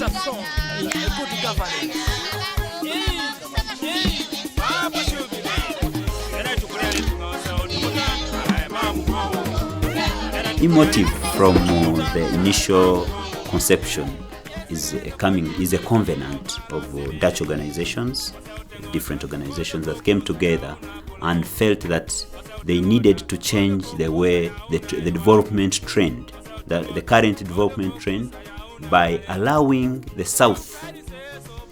a song, a good governance. Emotive from the initial conception is a covenant of Dutch organizations, different organizations that came together and felt that they needed to change the way the development trend, the current development trend, by allowing the South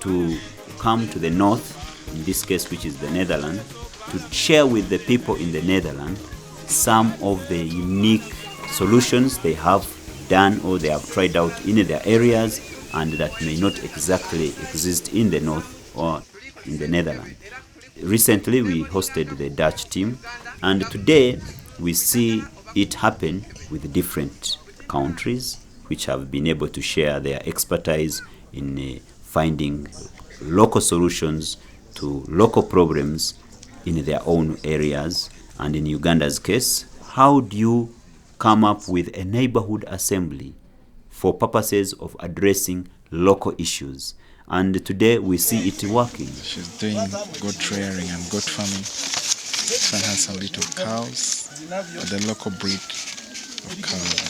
to come to the North, in this case which is the Netherlands, to share with the people in the Netherlands some of the unique solutions they have done or they have tried out in their areas and that may not exactly exist in the North or in the Netherlands. Recently we hosted the Dutch team, and today we see it happen with different countries which have been able to share their expertise in finding local solutions to local problems in their own areas. And in Uganda's case, how do you come up with a neighborhood assembly for purposes of addressing local issues? And today we see it working. She's doing goat rearing and goat farming. She has a little cows, the local breed of cows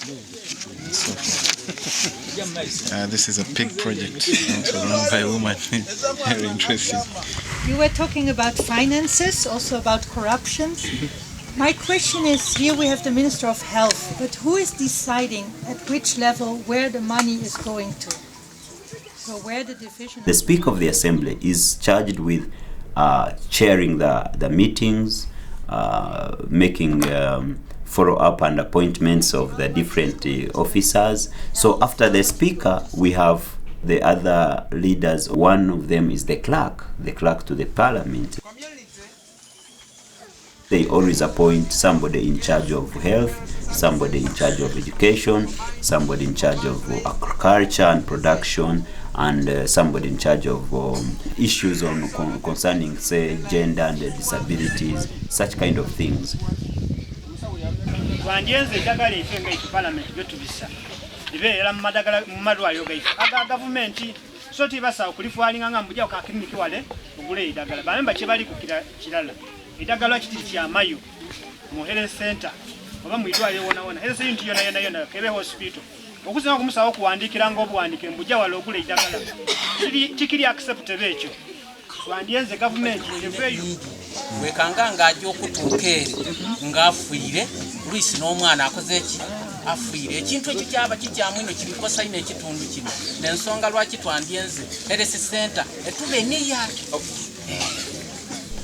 and so forth. This is a pig project also run by a woman. Very interesting. You were talking about finances, also about corruption. My question is, here we have the Minister of Health, but who is deciding at which level where the money is going to? So where the division... The Speaker of the Assembly is charged with chairing the meetings, making follow-up and appointments of the different officers. So after the Speaker, we have the other leaders. One of them is the clerk to the Parliament. They always appoint somebody in charge of health, somebody in charge of education, somebody in charge of agriculture and production, and somebody in charge of issues concerning, say, gender and disabilities, such kind of things. Idagala kiti ya mayo mu health center oba mu idwale wona health center yona kebe hospital okusema kumusawo kuwandikira ng'obuwandike mbuja wala ogula idagala kikiri acceptable ekyo twandienze government eveyo wekanga ajja okutuuka eri ng'afuire Luisi n'omwana akoze eki afuire ekintu ekyo kyaba kijjamu ino kirikosa ino ekitundu kino n'ensonga lwaki twandienze health center etube neyaki.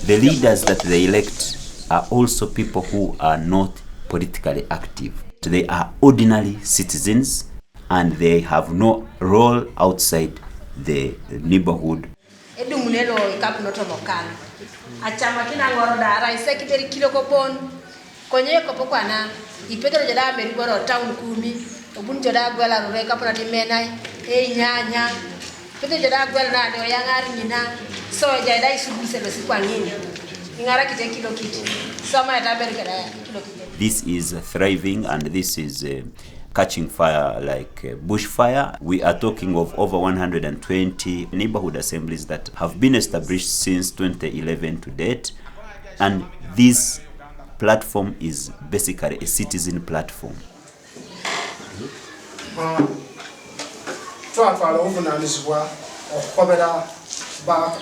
The leaders that they elect are also people who are not politically active. They are ordinary citizens and they have no role outside the neighborhood. This is thriving and this is catching fire like bushfire. We are talking of over 120 neighborhood assemblies that have been established since 2011 to date, and this platform is basically a citizen platform.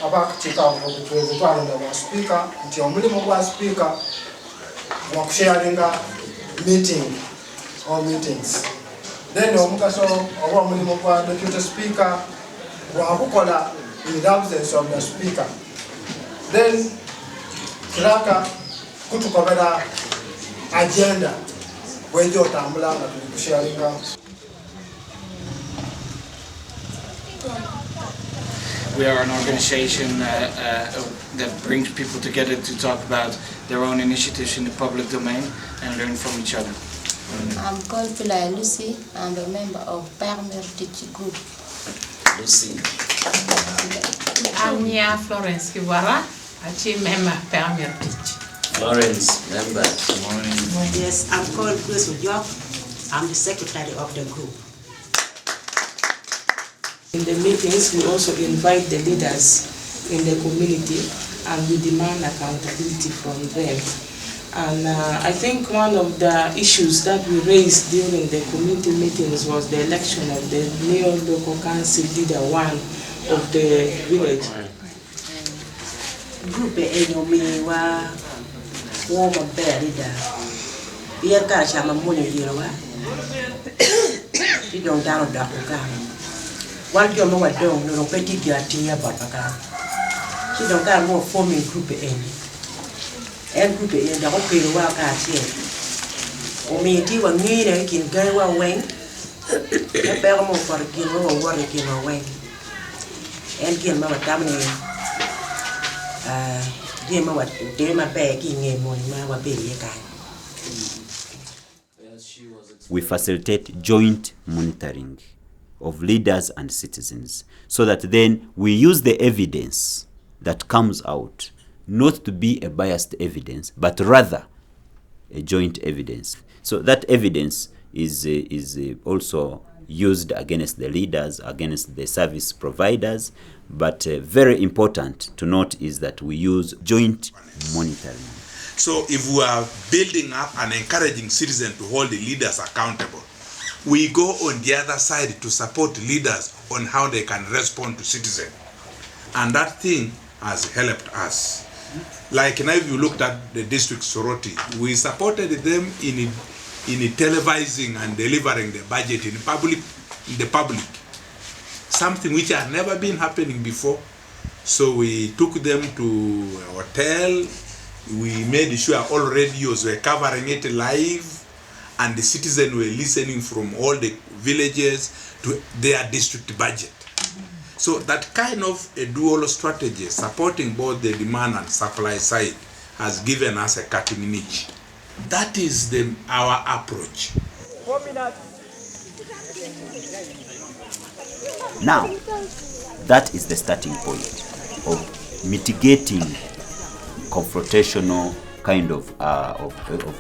abakutika okutwala wa speaker nti omulimu gwa speaker wa kusharinga meetings then omugaso oba omulimu gwa deputy speaker wa kukola in the absence of the speaker then kiraka kutukobera agenda wejo tambula nga tukusharinga. We are an organization that brings people together to talk about their own initiatives in the public domain and learn from each other. I'm called Pilai Lucy. I'm a member of Permer Teaching Group. Lucy. I'm Nia Florence Kiwara, a chief member of Permer Teaching. Florence, member. Good morning. Yes, I'm called Grace Ujok. I'm the secretary of the group. In the meetings, we also invite the leaders in the community and we demand accountability from them. And I think one of the issues that we raised during the community meetings was the election of the new local council leader one of the village. Group enyomi wa woman bear leader. Ia ka chama monyo yirwa. Ti don down da ko. One job no dong no peti gatia babaka. Ti don ka mo forming group en group en da ko pero wa ka tie. O mi ti wa ngi na kin ga wa wen. E pe mo for kin wa kin wa wen. En kin ma tam ni game wa de ma pe ki nge mo ma wa pe ye ka. We facilitate joint monitoring of leaders and citizens so that then we use the evidence that comes out not to be a biased evidence but rather a joint evidence. So that evidence is also used against the leaders, against the service providers, but very important to note is that we use joint monitoring. So if we are building up and encouraging citizens to hold the leaders accountable, we go on the other side to support leaders on how they can respond to citizens. And that thing has helped us. Like now if you looked at the district Soroti, we supported them in televising and delivering the budget in the public. Something which had never been happening before. So we took them to a hotel, we made sure all radios were covering it live, and the citizens were listening from all the villages to their district budget. So that kind of a dual strategy, supporting both the demand and supply side, has given us a cutting niche. That is our approach. Now, that is the starting point of mitigating confrontational kind of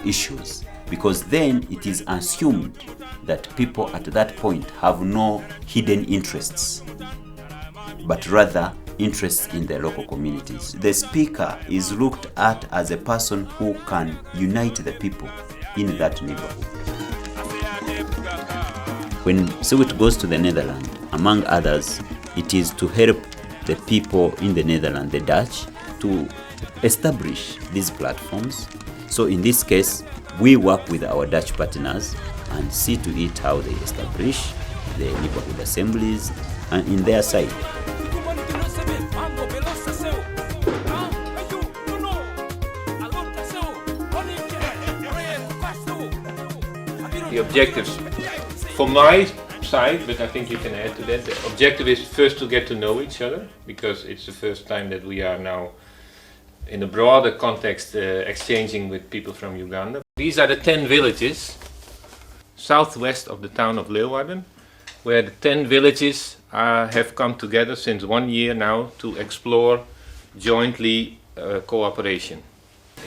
issues, because then it is assumed that people at that point have no hidden interests, but rather interests in their local communities. The speaker is looked at as a person who can unite the people in that neighborhood. When CEW-IT goes to the Netherlands, among others, it is to help the people in the Netherlands, the Dutch, to establish these platforms. So in this case, we work with our Dutch partners and see to it how they establish the neighborhood assemblies and in their side. The objectives from my side, but I think you can add to that, the objective is first to get to know each other, because it's the first time that we are now in a broader context exchanging with people from Uganda. These are the 10 villages southwest of the town of Leeuwarden, where the 10 villages have come together since 1 year now to explore jointly cooperation.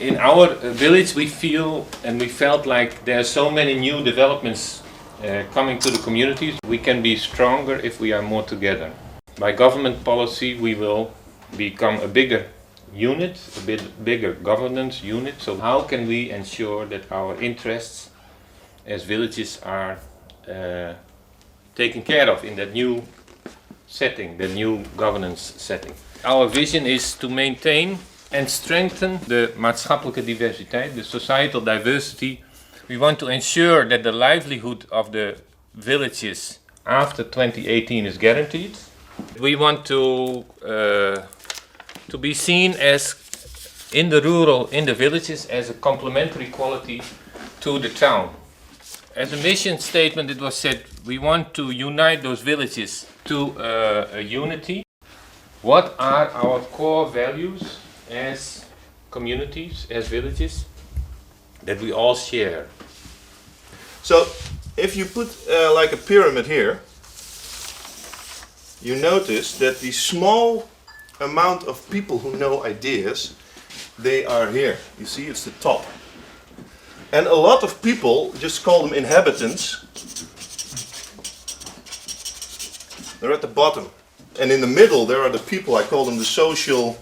In our village we feel and we felt like there are so many new developments coming to the communities. We can be stronger if we are more together. By government policy we will become a bigger unit, a bit bigger governance unit. So how can we ensure that our interests as villages are taken care of in that new setting, the new governance setting? Our vision is to maintain and strengthen the maatschappelijke diversiteit, the societal diversity. We want to ensure that the livelihood of the villages after 2018 is guaranteed. We want to be seen as in the villages as a complementary quality to the town. As a mission statement it was said, we want to unite those villages to a unity. What are our core values as communities, as villages, that we all share? So if you put like a pyramid here, you notice that the small amount of people who know ideas, they are here. You see, it's the top. And a lot of people just call them inhabitants. They're at the bottom. And in the middle, there are the people, I call them the social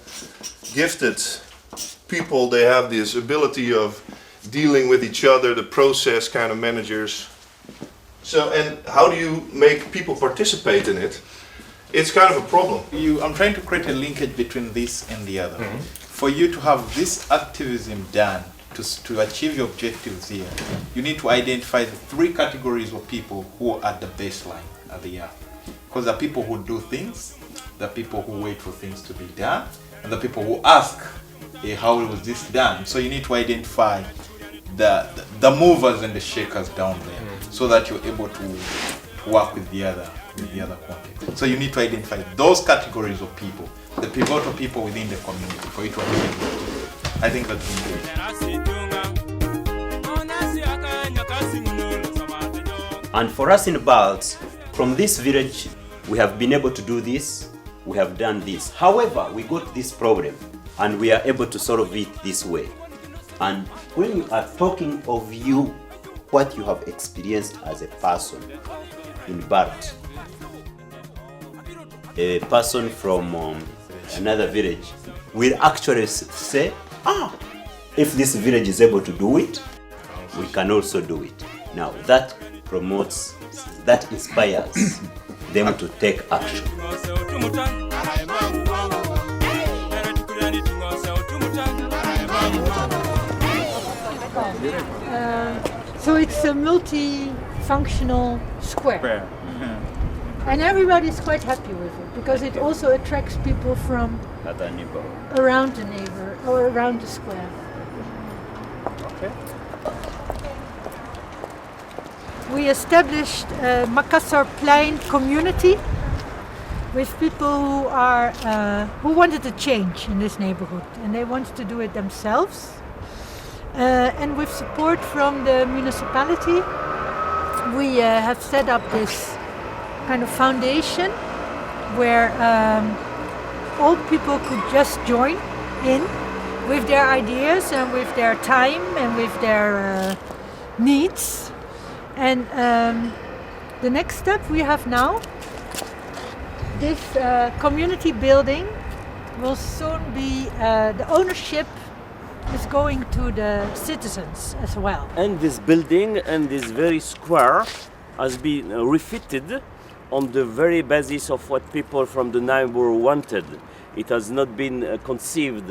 gifted people. They have this ability of dealing with each other, the process kind of managers. So, and how do you make people participate in it? It's kind of a problem. I'm trying to create a linkage between this and the other. For you to have this activism done, to achieve your objectives here, you need to identify the 3 categories of people who are at the baseline of the earth. Because the people who do things, the people who wait for things to be done, and the people who ask, how was this done? So you need to identify the movers and the shakers down there, so that you're able to work with the other context. So you need to identify those categories of people, the pivotal people within the community, for you to achieve. I think that's important. And for us in Balt, from this village, we have been able to do this, we have done this. However, we got this problem and we are able to solve it this way. And when you are talking of you, what you have experienced as a person in Balt, a person from another village will actually say, if this village is able to do it, we can also do it. Now that promotes, that inspires them to take action. So it's a multifunctional square. And everybody's quite happy with it because it also attracts people from around the neighbor or around the square. Okay. We established a Makassarplein community with people who wanted a change in this neighborhood, and they wanted to do it themselves. And with support from the municipality, we have set up this kind of foundation where all people could just join in with their ideas and with their time and with their needs. And the next step we have now, this community building will soon be, the ownership is going to the citizens as well. And this building and this very square has been refitted on the very basis of what people from the neighborhood wanted. It has not been conceived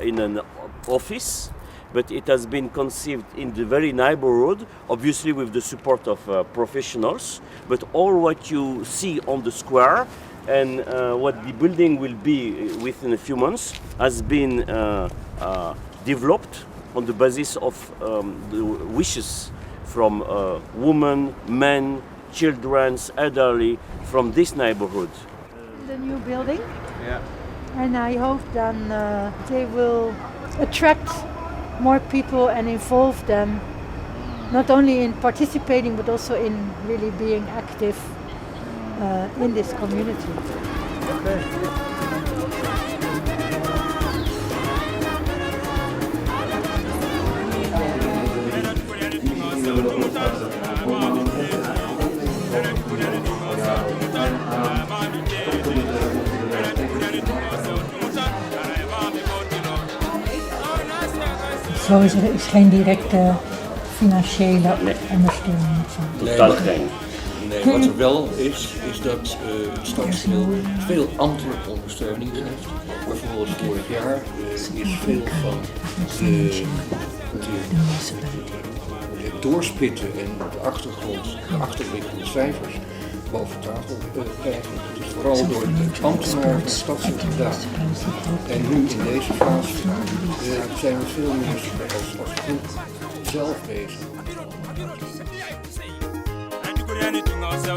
in an office, but it has been conceived in the very neighborhood, obviously with the support of professionals. But all what you see on the square and what the building will be within a few months has been developed on the basis of the wishes from women, men, children, elderly from this neighborhood. The new building. Yeah. And I hope then they will attract more people and involve them, not only in participating but also in really being active in this community. Okay. Zo is er geen directe financiële ondersteuning. Totaal geen. Nee, wat er wel is dat het stadsdeel veel ambtelijke ondersteuning geeft. Bijvoorbeeld vorig jaar is veel van het doorspitten en de achtergrond, de achterliggende cijfers boven tafel krijgen. Het is vooral door de ambtenaren van de stadsdeel gedaan. En nu in deze fase zijn we veel meer als groep zelf bezig. Anything else,